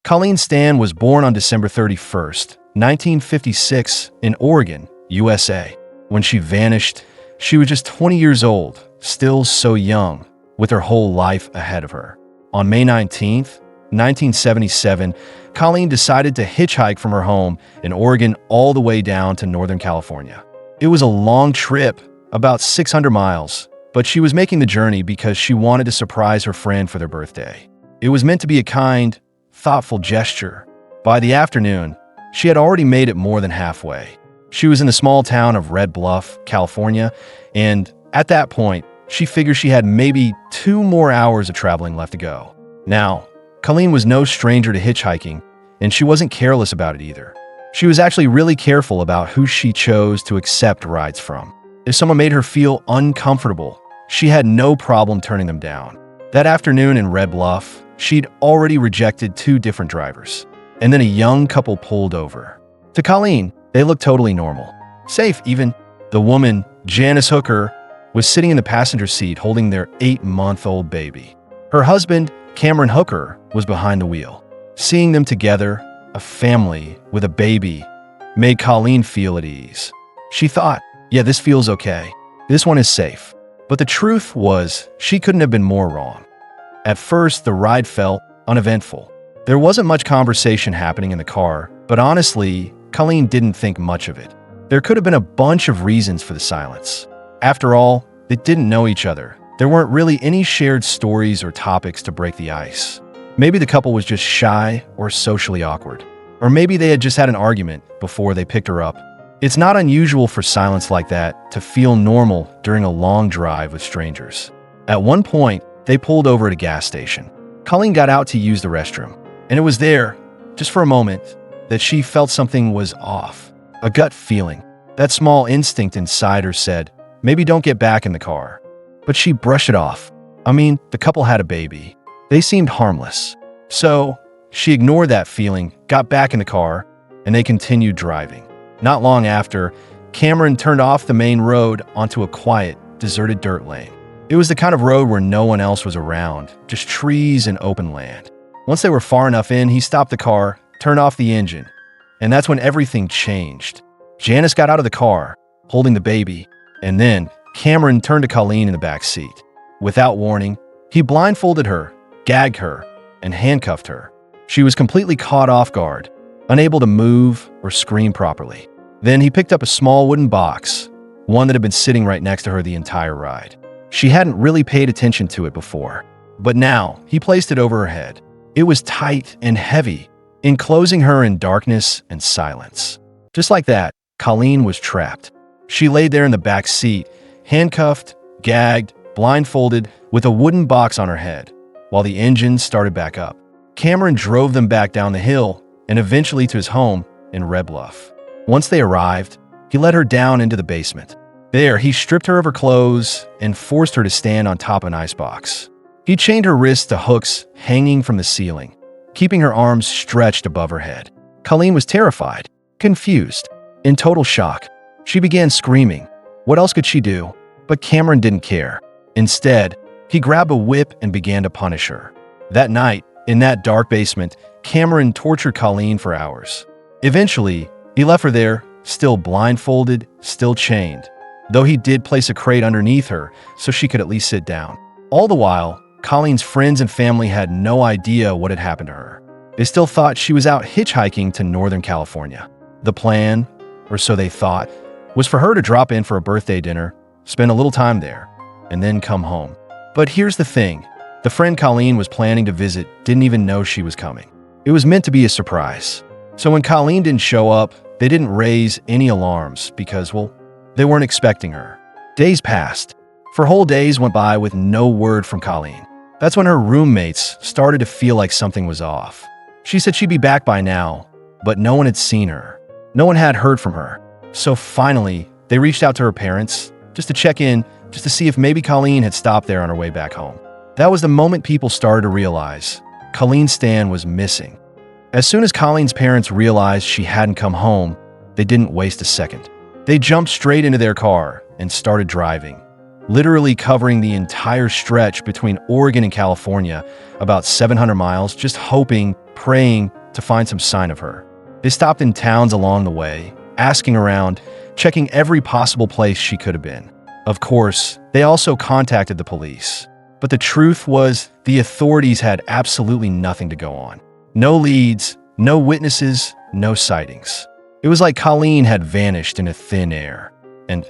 Colleen Stan was born on December 31st, 1956, in Oregon, USA. When she vanished, she was just 20 years old, still so young, with her whole life ahead of her. On May 19th, 1977, Colleen decided to hitchhike from her home in Oregon all the way down to Northern California. It was a long trip, about 600 miles, but she was making the journey because she wanted to surprise her friend for their birthday. It was meant to be a kind, thoughtful gesture. By the afternoon, she had already made it more than halfway. She was in the small town of Red Bluff, California, and at that point, she figured she had maybe 2 more hours of traveling left to go. Now, Colleen was no stranger to hitchhiking, and she wasn't careless about it either. She was actually really careful about who she chose to accept rides from. If someone made her feel uncomfortable, she had no problem turning them down. That afternoon in Red Bluff, she'd already rejected 2 different drivers, and then a young couple pulled over. To Colleen, they looked totally normal. Safe, even. The woman, Janice Hooker, was sitting in the passenger seat holding their 8-month-old baby. Her husband, Cameron Hooker, was behind the wheel. Seeing them together, a family with a baby, made Colleen feel at ease. She thought, yeah, this feels okay. This one is safe. But the truth was, she couldn't have been more wrong. At first, the ride felt uneventful. There wasn't much conversation happening in the car, but honestly, Colleen didn't think much of it. There could have been a bunch of reasons for the silence. After all, they didn't know each other. There weren't really any shared stories or topics to break the ice. Maybe the couple was just shy or socially awkward. Or maybe they had just had an argument before they picked her up. It's not unusual for silence like that to feel normal during a long drive with strangers. At one point, they pulled over at a gas station. Colleen got out to use the restroom, and it was there, just for a moment, that she felt something was off. A gut feeling. That small instinct inside her said, maybe don't get back in the car. But she brushed it off. I mean, the couple had a baby. They seemed harmless. So, she ignored that feeling, got back in the car, and they continued driving. Not long after, Cameron turned off the main road onto a quiet, deserted dirt lane. It was the kind of road where no one else was around, just trees and open land. Once they were far enough in, he stopped the car, turned off the engine, and that's when everything changed. Janice got out of the car, holding the baby, and then Cameron turned to Colleen in the back seat. Without warning, he blindfolded her, gagged her, and handcuffed her. She was completely caught off guard, unable to move or scream properly. Then he picked up a small wooden box, one that had been sitting right next to her the entire ride. She hadn't really paid attention to it before, but now he placed it over her head. It was tight and heavy, enclosing her in darkness and silence. Just like that, Colleen was trapped. She lay there in the back seat, handcuffed, gagged, blindfolded, with a wooden box on her head, while the engine started back up. Cameron drove them back down the hill and eventually to his home in Red Bluff. Once they arrived, he led her down into the basement. There, he stripped her of her clothes and forced her to stand on top of an icebox. He chained her wrists to hooks hanging from the ceiling, keeping her arms stretched above her head. Colleen was terrified, confused, in total shock. She began screaming. What else could she do? But Cameron didn't care. Instead, he grabbed a whip and began to punish her. That night, in that dark basement, Cameron tortured Colleen for hours. Eventually, he left her there, still blindfolded, still chained, though he did place a crate underneath her so she could at least sit down. All the while, Colleen's friends and family had no idea what had happened to her. They still thought she was out hitchhiking to Northern California. The plan, or so they thought, was for her to drop in for a birthday dinner, spend a little time there, and then come home. But here's the thing. The friend Colleen was planning to visit didn't even know she was coming. It was meant to be a surprise. So when Colleen didn't show up, they didn't raise any alarms because, well, they weren't expecting her. Days passed. For whole days went by with no word from Colleen. That's when her roommates started to feel like something was off. She said she'd be back by now, but no one had seen her. No one had heard from her. So finally, they reached out to her parents just to check in, just to see if maybe Colleen had stopped there on her way back home. That was the moment people started to realize Colleen Stan was missing. As soon as Colleen's parents realized she hadn't come home, they didn't waste a second. They jumped straight into their car and started driving, literally covering the entire stretch between Oregon and California, about 700 miles, just hoping, praying, to find some sign of her. They stopped in towns along the way, asking around, checking every possible place she could have been. Of course, they also contacted the police. But the truth was, the authorities had absolutely nothing to go on. No leads, no witnesses, no sightings. It was like Colleen had vanished into thin air. And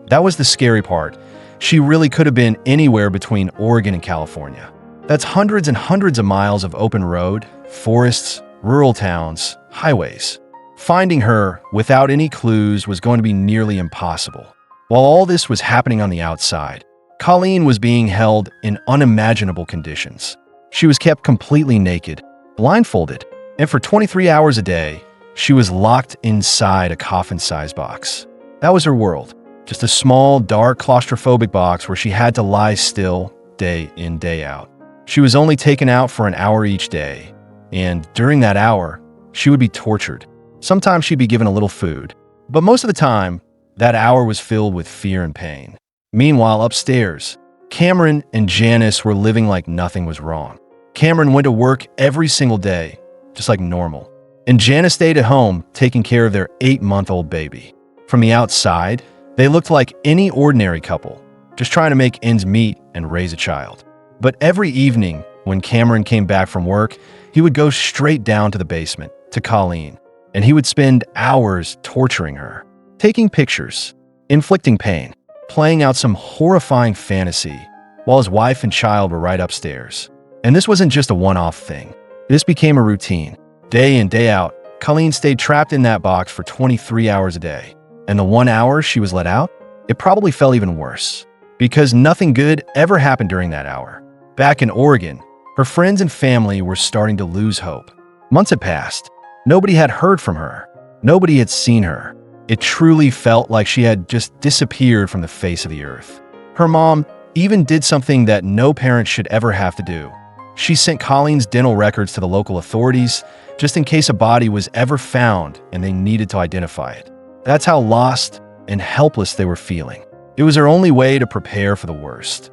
that was the scary part. She really could have been anywhere between Oregon and California. That's hundreds and hundreds of miles of open road, forests, rural towns, highways. Finding her without any clues was going to be nearly impossible. While all this was happening on the outside, Colleen was being held in unimaginable conditions. She was kept completely naked, blindfolded, and for 23 hours a day, she was locked inside a coffin-sized box. That was her world, just a small, dark, claustrophobic box where she had to lie still day in, day out. She was only taken out for an hour each day, and during that hour, she would be tortured. Sometimes she'd be given a little food, but most of the time, that hour was filled with fear and pain. Meanwhile, upstairs, Cameron and Janice were living like nothing was wrong. Cameron went to work every single day, just like normal. And Janice stayed at home, taking care of their 8-month-old baby. From the outside, they looked like any ordinary couple, just trying to make ends meet and raise a child. But every evening, when Cameron came back from work, he would go straight down to the basement, to Colleen, and he would spend hours torturing her, taking pictures, inflicting pain, playing out some horrifying fantasy, while his wife and child were right upstairs. And this wasn't just a one-off thing. This became a routine. Day in, day out, Colleen stayed trapped in that box for 23 hours a day. And the 1 hour she was let out, it probably felt even worse, because nothing good ever happened during that hour. Back in Oregon, her friends and family were starting to lose hope. Months had passed. Nobody had heard from her. Nobody had seen her. It truly felt like she had just disappeared from the face of the earth. Her mom even did something that no parent should ever have to do. She sent Colleen's dental records to the local authorities just in case a body was ever found and they needed to identify it. That's how lost and helpless they were feeling. It was their only way to prepare for the worst.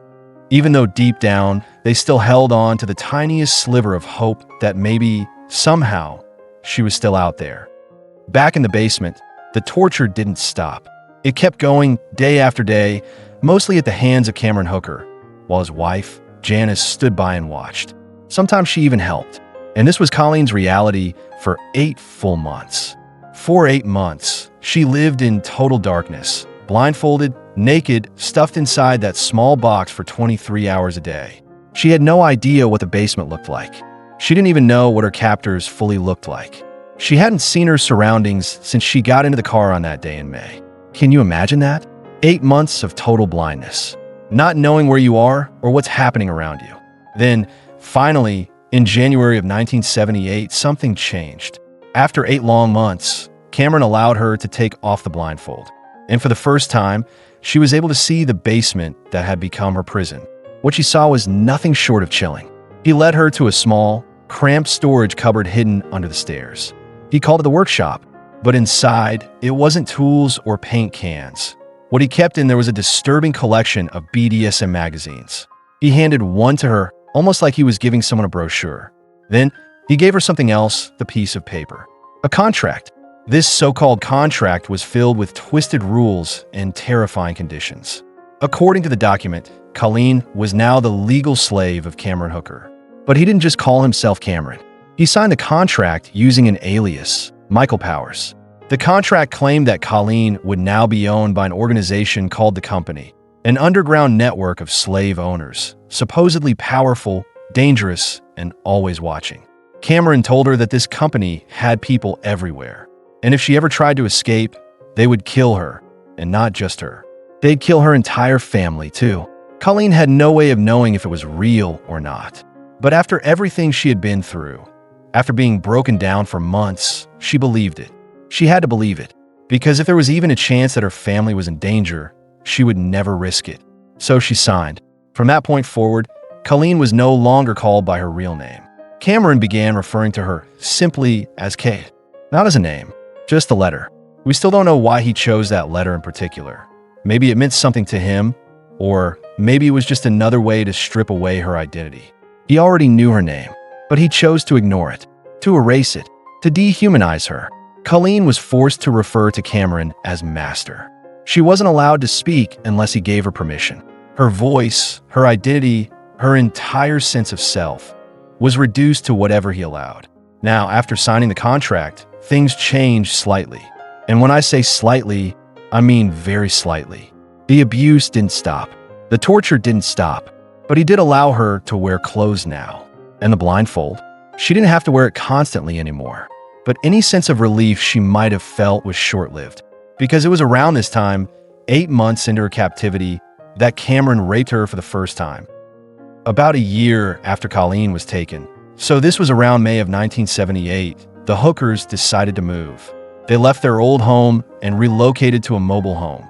Even though deep down, they still held on to the tiniest sliver of hope that maybe, somehow, she was still out there. Back in the basement, the torture didn't stop. It kept going day after day, mostly at the hands of Cameron Hooker, while his wife, Janice, stood by and watched. Sometimes she even helped. And this was Colleen's reality for 8 full months. For 8 months, she lived in total darkness, blindfolded, naked, stuffed inside that small box for 23 hours a day. She had no idea what the basement looked like. She didn't even know what her captors fully looked like. She hadn't seen her surroundings since she got into the car on that day in May. Can you imagine that? 8 months of total blindness, not knowing where you are or what's happening around you. Then, finally, in January of 1978, something changed. After 8 long months, Cameron allowed her to take off the blindfold. And for the first time, she was able to see the basement that had become her prison. What she saw was nothing short of chilling. He led her to a small, cramped storage cupboard hidden under the stairs. He called it the workshop, but inside, it wasn't tools or paint cans. What he kept in there was a disturbing collection of BDSM magazines. He handed one to her, almost like he was giving someone a brochure. Then, he gave her something else, the piece of paper. A contract. This so-called contract was filled with twisted rules and terrifying conditions. According to the document, Colleen was now the legal slave of Cameron Hooker. But he didn't just call himself Cameron. He signed the contract using an alias, Michael Powers. The contract claimed that Colleen would now be owned by an organization called The Company, an underground network of slave owners, supposedly powerful, dangerous, and always watching. Cameron told her that this company had people everywhere, and if she ever tried to escape, they would kill her, and not just her. They'd kill her entire family, too. Colleen had no way of knowing if it was real or not. But after everything she had been through, after being broken down for months, she believed it. She had to believe it, because if there was even a chance that her family was in danger, she would never risk it. So she signed. From that point forward, Colleen was no longer called by her real name. Cameron began referring to her simply as Kate. Not as a name, just a letter. We still don't know why he chose that letter in particular. Maybe it meant something to him, or maybe it was just another way to strip away her identity. He already knew her name, but he chose to ignore it, to erase it, to dehumanize her. Colleen was forced to refer to Cameron as master. She wasn't allowed to speak unless he gave her permission. Her voice, her identity, her entire sense of self was reduced to whatever he allowed. Now, after signing the contract, things changed slightly. And when I say slightly, I mean very slightly. The abuse didn't stop. The torture didn't stop. But he did allow her to wear clothes now. And the blindfold? She didn't have to wear it constantly anymore. But any sense of relief she might have felt was short-lived. Because it was around this time, 8 months into her captivity, that Cameron raped her for the first time. About a year after Colleen was taken. So this was around May of 1978. The hookers decided to move. They left their old home and relocated to a mobile home.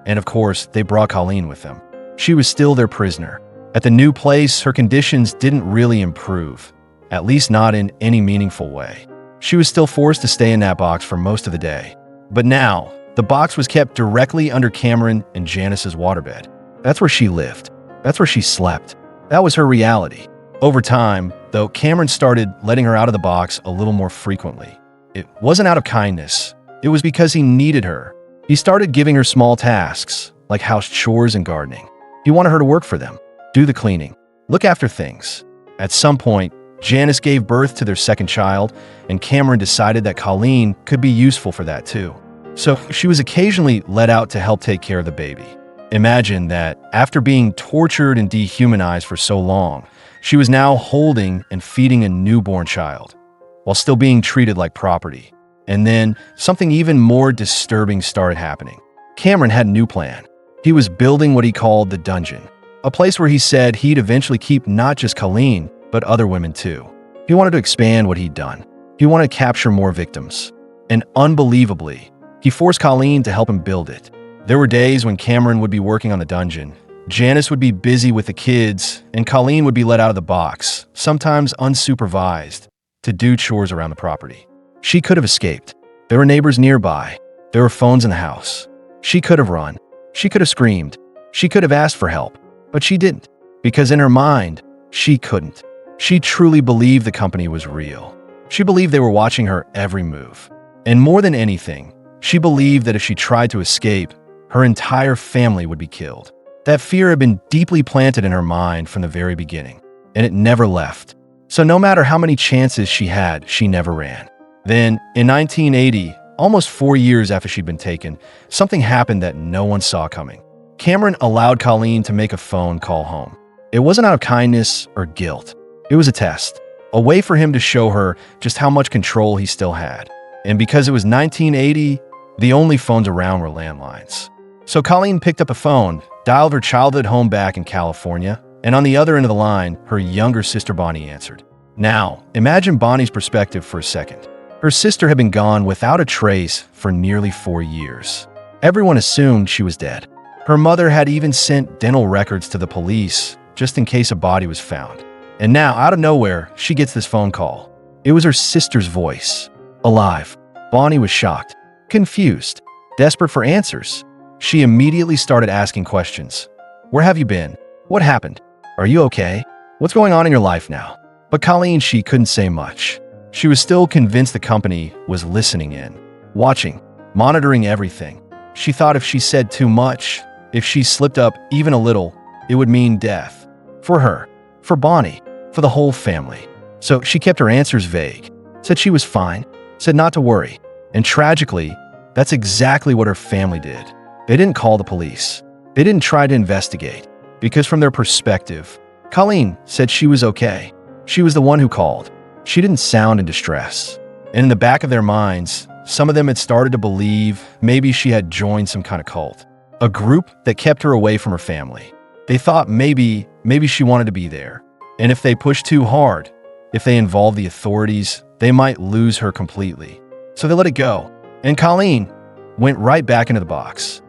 And of course, they brought Colleen with them. She was still their prisoner. At the new place, her conditions didn't really improve, at least not in any meaningful way. She was still forced to stay in that box for most of the day. But now, the box was kept directly under Cameron and Janice's waterbed. That's where she lived. That's where she slept. That was her reality. Over time, though, Cameron started letting her out of the box a little more frequently. It wasn't out of kindness. It was because he needed her. He started giving her small tasks, like house chores and gardening. He wanted her to work for them, do the cleaning, look after things. At some point, Janice gave birth to their second child, and Cameron decided that Colleen could be useful for that too. So she was occasionally let out to help take care of the baby. Imagine that after being tortured and dehumanized for so long, she was now holding and feeding a newborn child, while still being treated like property. And then something even more disturbing started happening. Cameron had a new plan. He was building what he called the dungeon, a place where he said he'd eventually keep not just Colleen, but other women too. He wanted to expand what he'd done. He wanted to capture more victims. And unbelievably, he forced Colleen to help him build it. There were days when Cameron would be working on the dungeon. Janice would be busy with the kids, and Colleen would be let out of the box, sometimes unsupervised, to do chores around the property. She could have escaped. There were neighbors nearby. There were phones in the house. She could have run. She could have screamed. She could have asked for help. But she didn't, because in her mind, she couldn't. She truly believed the company was real. She believed they were watching her every move. And more than anything, she believed that if she tried to escape, her entire family would be killed. That fear had been deeply planted in her mind from the very beginning, and it never left. So no matter how many chances she had, she never ran. Then, in 1980, almost 4 years after she'd been taken, something happened that no one saw coming. Cameron allowed Colleen to make a phone call home. It wasn't out of kindness or guilt. It was a test, a way for him to show her just how much control he still had. And because it was 1980, the only phones around were landlines. So Colleen picked up a phone, dialed her childhood home back in California, and on the other end of the line, her younger sister Bonnie answered. Now, imagine Bonnie's perspective for a second. Her sister had been gone without a trace for nearly 4 years. Everyone assumed she was dead. Her mother had even sent dental records to the police just in case a body was found. And now, out of nowhere, she gets this phone call. It was her sister's voice. Alive. Bonnie was shocked, confused, desperate for answers. She immediately started asking questions. Where have you been? What happened? Are you okay? What's going on in your life now? But Colleen, she couldn't say much. She was still convinced the company was listening in, watching, monitoring everything. She thought if she said too much, if she slipped up even a little, it would mean death. For her, for Bonnie, for the whole family. So she kept her answers vague, said she was fine, said not to worry. And tragically, that's exactly what her family did. They didn't call the police. They didn't try to investigate, because from their perspective, Colleen said she was okay. She was the one who called. She didn't sound in distress. And in the back of their minds, some of them had started to believe maybe she had joined some kind of cult, a group that kept her away from her family. They thought maybe she wanted to be there. And if they pushed too hard, if they involved the authorities, they might lose her completely. So they let it go. And Colleen went right back into the box.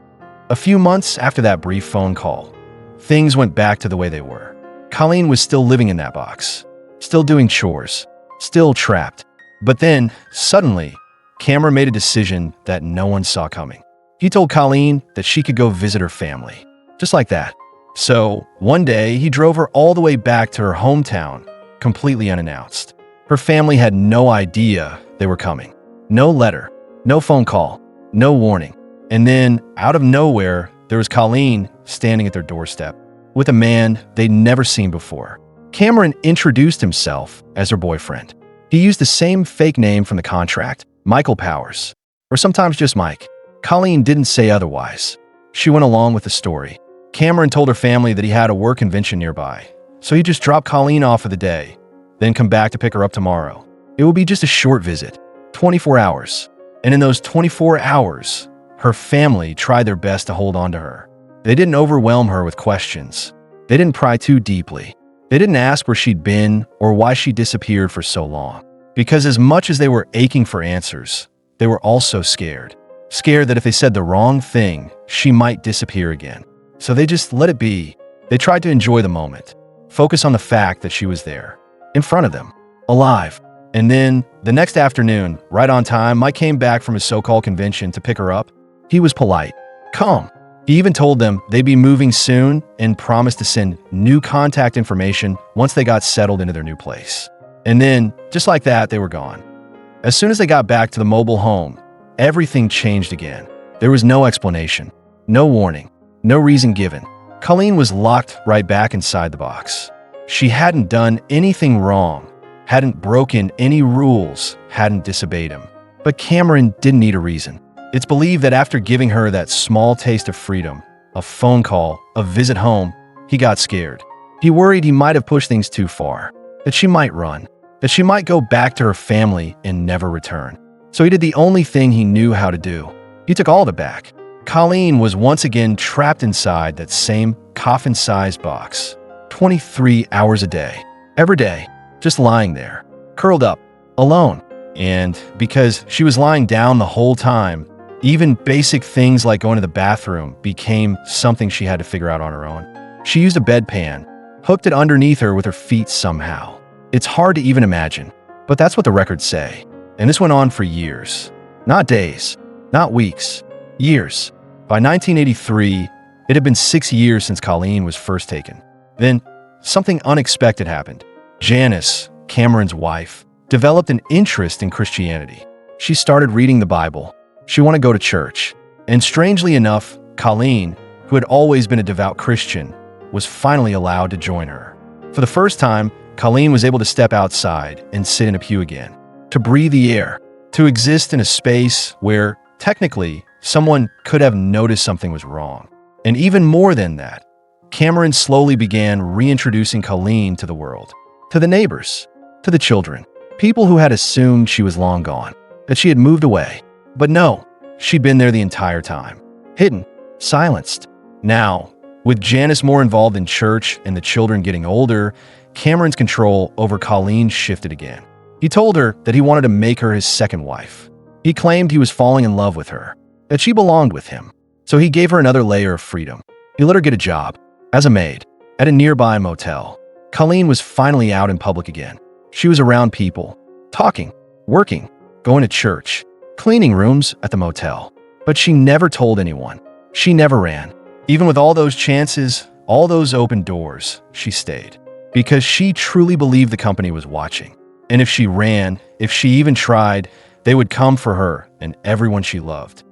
A few months after that brief phone call, things went back to the way they were. Colleen was still living in that box, still doing chores, still trapped. But then, suddenly, Cameron made a decision that no one saw coming. He told Colleen that she could go visit her family, just like that. So, one day, he drove her all the way back to her hometown, completely unannounced. Her family had no idea they were coming. No letter, no phone call, no warning. And then, out of nowhere, there was Colleen standing at their doorstep with a man they'd never seen before. Cameron introduced himself as her boyfriend. He used the same fake name from the contract, Michael Powers, or sometimes just Mike. Colleen didn't say otherwise. She went along with the story. Cameron told her family that he had a work convention nearby, so he just dropped Colleen off for the day, then come back to pick her up tomorrow. It would be just a short visit, 24 hours. And in those 24 hours, her family tried their best to hold on to her. They didn't overwhelm her with questions. They didn't pry too deeply. They didn't ask where she'd been or why she disappeared for so long. Because as much as they were aching for answers, they were also scared. Scared that if they said the wrong thing, she might disappear again. So they just let it be. They tried to enjoy the moment, focus on the fact that she was there, in front of them, alive. And then, the next afternoon, right on time, Mike came back from his so-called convention to pick her up. He was polite, calm. He even told them they'd be moving soon and promised to send new contact information once they got settled into their new place. And then, just like that, they were gone. As soon as they got back to the mobile home, everything changed again. There was no explanation, no warning, no reason given. Colleen was locked right back inside the box. She hadn't done anything wrong, hadn't broken any rules, hadn't disobeyed him. But Cameron didn't need a reason. It's believed that after giving her that small taste of freedom, a phone call, a visit home, he got scared. He worried he might have pushed things too far, that she might run, that she might go back to her family and never return. So he did the only thing he knew how to do. He took all of it back. Colleen was once again trapped inside that same coffin-sized box, 23 hours a day, every day, just lying there, curled up, alone. And because she was lying down the whole time, even basic things like going to the bathroom became something she had to figure out on her own. She used a bedpan, hooked it underneath her with her feet somehow. It's hard to even imagine, but that's what the records say. And this went on for years. Not days, not weeks, years. By 1983, it had been 6 years since Colleen was first taken. Then, something unexpected happened. Janice, Cameron's wife, developed an interest in Christianity. She started reading the Bible. She wanted to go to church. And strangely enough, Colleen, who had always been a devout Christian, was finally allowed to join her. For the first time, Colleen was able to step outside and sit in a pew again, to breathe the air, to exist in a space where, technically, someone could have noticed something was wrong. And even more than that, Cameron slowly began reintroducing Colleen to the world, to the neighbors, to the children, people who had assumed she was long gone, that she had moved away. But no, she'd been there the entire time, hidden, silenced. Now, with Janice more involved in church and the children getting older, Cameron's control over Colleen shifted again. He told her that he wanted to make her his second wife. He claimed he was falling in love with her, that she belonged with him. So he gave her another layer of freedom. He let her get a job, as a maid, at a nearby motel. Colleen was finally out in public again. She was around people, talking, working, going to church, cleaning rooms at the motel. But she never told anyone. She never ran. Even with all those chances, all those open doors, she stayed. Because she truly believed the company was watching. And if she ran, if she even tried, they would come for her and everyone she loved.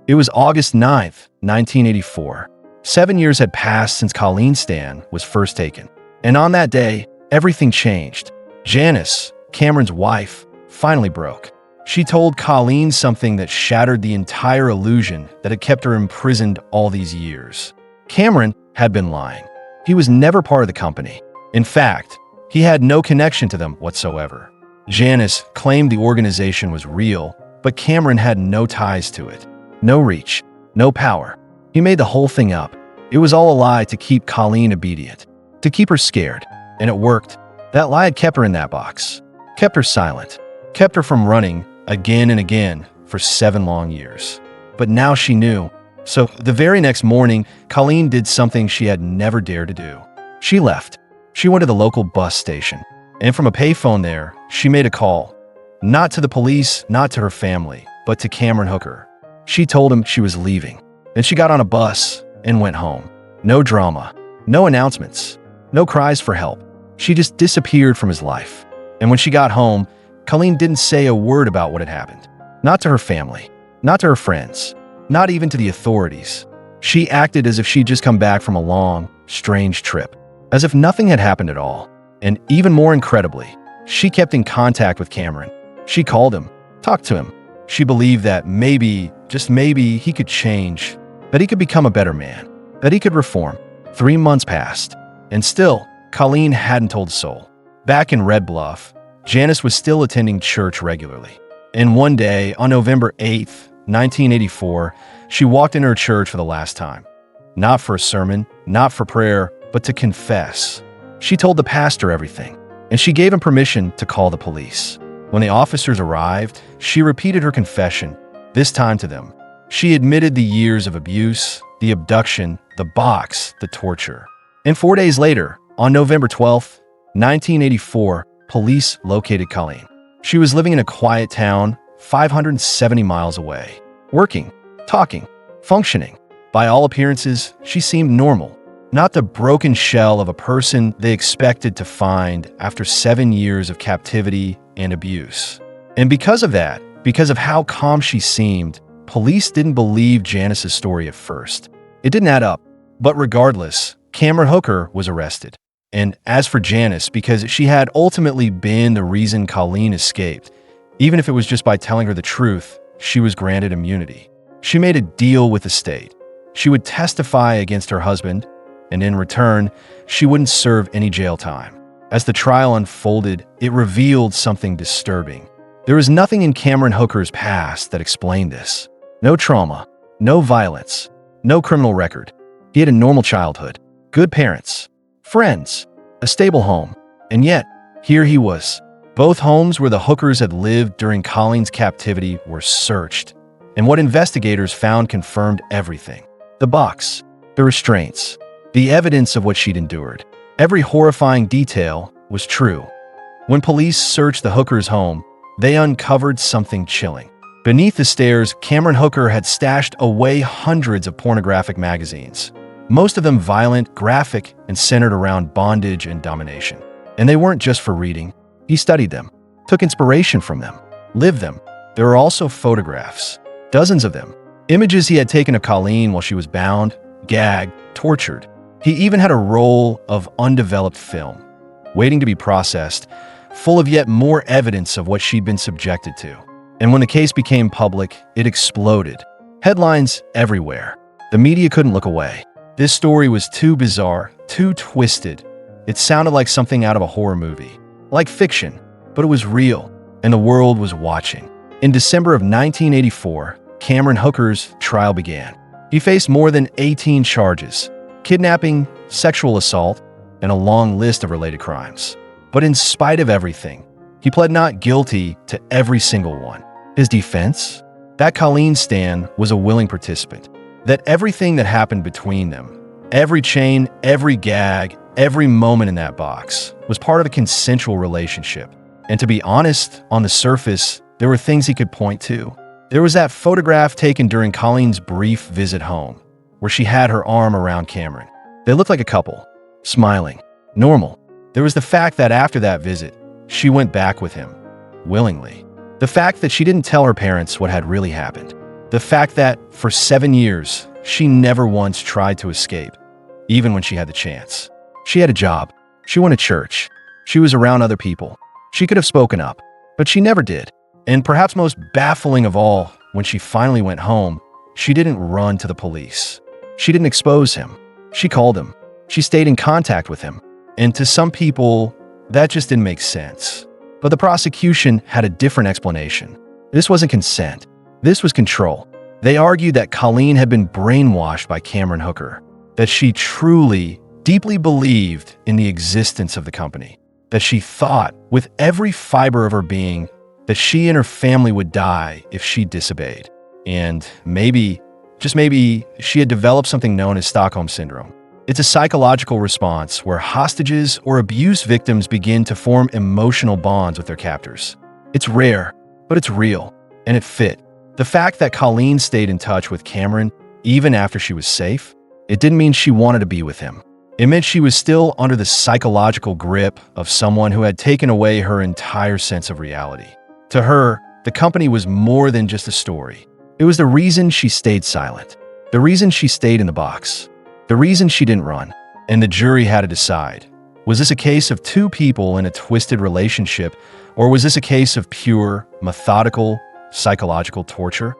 It was August 9th, 1984. 7 years had passed since Colleen Stan was first taken. And on that day, everything changed. Janice, Cameron's wife, finally broke. She told Colleen something that shattered the entire illusion that had kept her imprisoned all these years. Cameron had been lying. He was never part of the company. In fact, he had no connection to them whatsoever. Janice claimed the organization was real, but Cameron had no ties to it. No reach, no power. He made the whole thing up. It was all a lie to keep Colleen obedient, to keep her scared. And it worked. That lie had kept her in that box, kept her silent, kept her from running again and again for 7 long years. But now she knew. So the very next morning, Colleen did something she had never dared to do. She left. She went to the local bus station. And from a payphone there, she made a call. Not to the police, not to her family, but to Cameron Hooker. She told him she was leaving. Then she got on a bus and went home. No drama, no announcements, no cries for help. She just disappeared from his life. And when she got home, Colleen didn't say a word about what had happened. Not to her family, not to her friends, not even to the authorities. She acted as if she'd just come back from a long, strange trip, as if nothing had happened at all. And even more incredibly, she kept in contact with Cameron. She called him, talked to him. She believed that maybe, just maybe, he could change, that he could become a better man, that he could reform. 3 months passed, and still, Colleen hadn't told a soul. Back in Red Bluff, Janice was still attending church regularly. And one day, on November 8th, 1984, she walked in her church for the last time. Not for a sermon, not for prayer, but to confess. She told the pastor everything, and she gave him permission to call the police. When the officers arrived, she repeated her confession, this time to them. She admitted the years of abuse, the abduction, the box, the torture. And 4 days later, on November 12th, 1984, police located Colleen. She was living in a quiet town 570 miles away, working, talking, functioning. By all appearances, she seemed normal, not the broken shell of a person they expected to find after 7 years of captivity and abuse. And because of that, because of how calm she seemed, police didn't believe Janice's story at first. It didn't add up. But regardless, Cameron Hooker was arrested. And as for Janice, because she had ultimately been the reason Colleen escaped, even if it was just by telling her the truth, she was granted immunity. She made a deal with the state. She would testify against her husband, and in return, she wouldn't serve any jail time. As the trial unfolded, it revealed something disturbing. There was nothing in Cameron Hooker's past that explained this. No trauma, no violence, no criminal record. He had a normal childhood, good parents, friends, a stable home, and yet, here he was. Both homes where the Hookers had lived during Colleen's captivity were searched, and what investigators found confirmed everything. The box, the restraints, the evidence of what she'd endured. Every horrifying detail was true. When police searched the Hookers' home, they uncovered something chilling. Beneath the stairs, Cameron Hooker had stashed away hundreds of pornographic magazines, most of them violent, graphic, and centered around bondage and domination. And they weren't just for reading. He studied them, took inspiration from them, lived them. There were also photographs, dozens of them, images he had taken of Colleen while she was bound, gagged, tortured. He even had a roll of undeveloped film, waiting to be processed, full of yet more evidence of what she'd been subjected to. And when the case became public, it exploded. Headlines everywhere. The media couldn't look away. This story was too bizarre, too twisted. It sounded like something out of a horror movie, like fiction, but it was real, and the world was watching. In December of 1984, Cameron Hooker's trial began. He faced more than 18 charges, kidnapping, sexual assault, and a long list of related crimes. But in spite of everything, he pled not guilty to every single one. His defense? That Colleen Stan was a willing participant. That everything that happened between them, every chain, every gag, every moment in that box, was part of a consensual relationship. And to be honest, on the surface, there were things he could point to. There was that photograph taken during Colleen's brief visit home, where she had her arm around Cameron. They looked like a couple, smiling, normal. There was the fact that after that visit, she went back with him, willingly. The fact that she didn't tell her parents what had really happened. The fact that, for 7 years, she never once tried to escape, even when she had the chance. She had a job. She went to church. She was around other people. She could have spoken up, but she never did. And perhaps most baffling of all, when she finally went home, she didn't run to the police. She didn't expose him. She called him. She stayed in contact with him. And to some people, that just didn't make sense. But the prosecution had a different explanation. This wasn't consent. This was control. They argued that Colleen had been brainwashed by Cameron Hooker, that she truly, deeply believed in the existence of the company, that she thought with every fiber of her being that she and her family would die if she disobeyed. And maybe, just maybe, she had developed something known as Stockholm Syndrome. It's a psychological response where hostages or abuse victims begin to form emotional bonds with their captors. It's rare, but it's real, and it fit. The fact that Colleen stayed in touch with Cameron even after she was safe, it didn't mean she wanted to be with him. It meant she was still under the psychological grip of someone who had taken away her entire sense of reality. To her, the company was more than just a story. It was the reason she stayed silent, the reason she stayed in the box, the reason she didn't run. And the jury had to decide. Was this a case of two people in a twisted relationship, or was this a case of pure, methodical, psychological torture?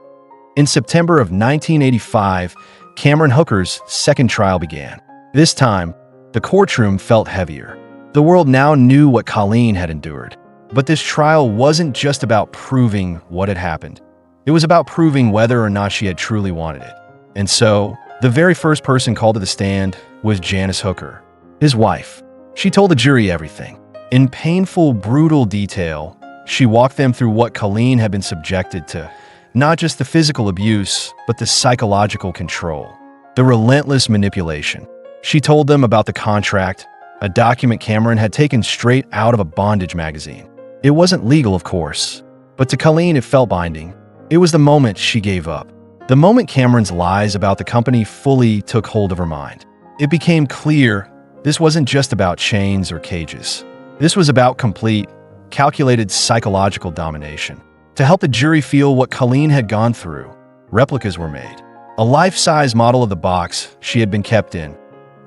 In September of 1985, Cameron Hooker's second trial began. This time, the courtroom felt heavier. The world now knew what Colleen had endured. But this trial wasn't just about proving what had happened. It was about proving whether or not she had truly wanted it. And so, the very first person called to the stand was Janice Hooker, his wife. She told the jury everything. In painful, brutal detail, she walked them through what Colleen had been subjected to, not just the physical abuse, but the psychological control, the relentless manipulation. She told them about the contract, a document Cameron had taken straight out of a bondage magazine. It wasn't legal, of course, but to Colleen it felt binding. It was the moment she gave up. The moment Cameron's lies about the company fully took hold of her mind. It became clear this wasn't just about chains or cages. This was about complete, calculated psychological domination. To help the jury feel what Colleen had gone through, replicas were made. A life-size model of the box she had been kept in,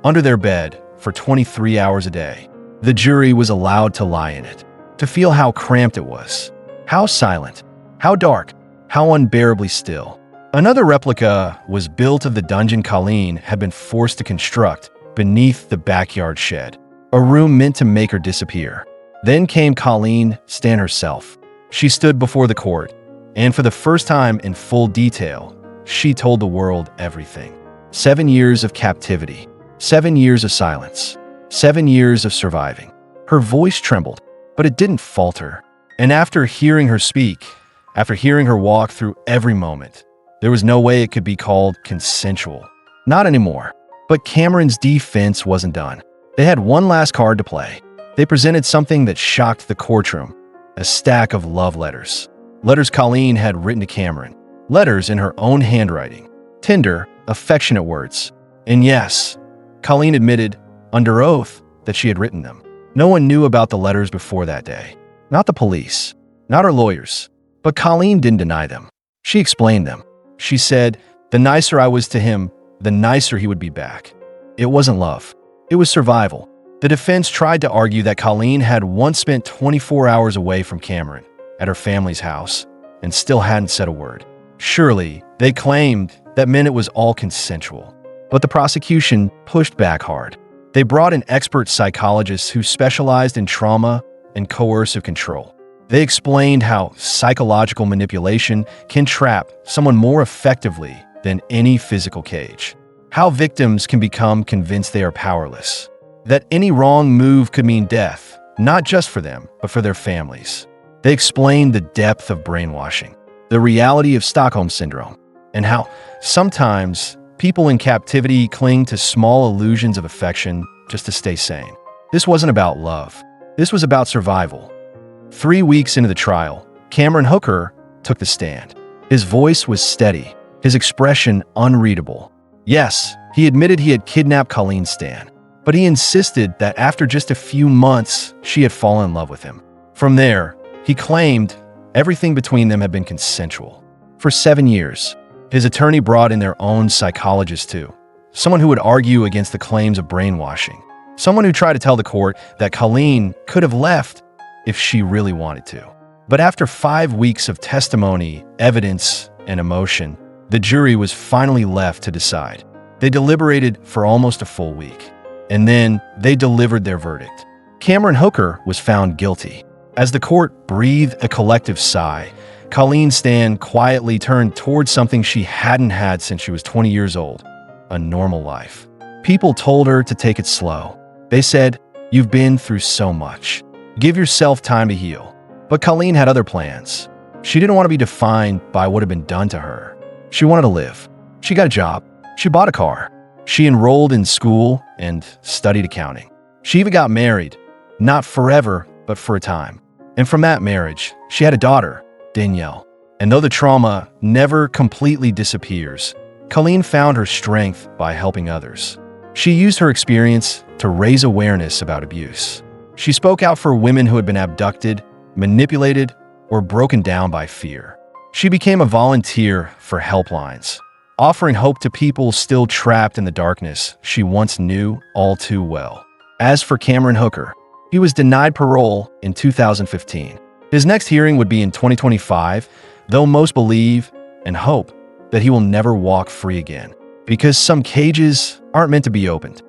under their bed, for 23 hours a day. The jury was allowed to lie in it, to feel how cramped it was, how silent, how dark, how unbearably still. Another replica was built of the dungeon Colleen had been forced to construct beneath the backyard shed, a room meant to make her disappear. Then came Colleen Stan herself. She stood before the court, and for the first time in full detail, she told the world everything. 7 years of captivity, 7 years of silence, 7 years of surviving. Her voice trembled, but it didn't falter. And after hearing her speak, after hearing her walk through every moment, there was no way it could be called consensual. Not anymore. But Cameron's defense wasn't done. They had one last card to play. They presented something that shocked the courtroom, a stack of love letters. Letters Colleen had written to Cameron. Letters in her own handwriting. Tender, affectionate words. And yes, Colleen admitted, under oath, that she had written them. No one knew about the letters before that day. Not the police, not her lawyers. But Colleen didn't deny them. She explained them. She said, the nicer I was to him, the nicer he would be back. It wasn't love. It was survival. The defense tried to argue that Colleen had once spent 24 hours away from Cameron, at her family's house, and still hadn't said a word. Surely, they claimed that meant it was all consensual. But the prosecution pushed back hard. They brought in expert psychologists who specialized in trauma and coercive control. They explained how psychological manipulation can trap someone more effectively than any physical cage. How victims can become convinced they are powerless. That any wrong move could mean death, not just for them, but for their families. They explained the depth of brainwashing, the reality of Stockholm Syndrome, and how sometimes people in captivity cling to small illusions of affection just to stay sane. This wasn't about love. This was about survival. 3 weeks into the trial, Cameron Hooker took the stand. His voice was steady, his expression unreadable. Yes, he admitted he had kidnapped Colleen Stan, but he insisted that after just a few months, she had fallen in love with him. From there, he claimed everything between them had been consensual. For 7 years, his attorney brought in their own psychologist too, someone who would argue against the claims of brainwashing, someone who tried to tell the court that Colleen could have left if she really wanted to. But after 5 weeks of testimony, evidence, and emotion, the jury was finally left to decide. They deliberated for almost a full week, and then they delivered their verdict. Cameron Hooker was found guilty. As the court breathed a collective sigh, Colleen Stan quietly turned towards something she hadn't had since she was 20 years old, a normal life. People told her to take it slow. They said, "You've been through so much. Give yourself time to heal." But Colleen had other plans. She didn't want to be defined by what had been done to her. She wanted to live. She got a job. She bought a car. She enrolled in school and studied accounting. She even got married, not forever, but for a time. And from that marriage, she had a daughter, Danielle. And though the trauma never completely disappears, Colleen found her strength by helping others. She used her experience to raise awareness about abuse. She spoke out for women who had been abducted, manipulated, or broken down by fear. She became a volunteer for helplines, offering hope to people still trapped in the darkness she once knew all too well. As for Cameron Hooker, he was denied parole in 2015. His next hearing would be in 2025, though most believe and hope that he will never walk free again, because some cages aren't meant to be opened.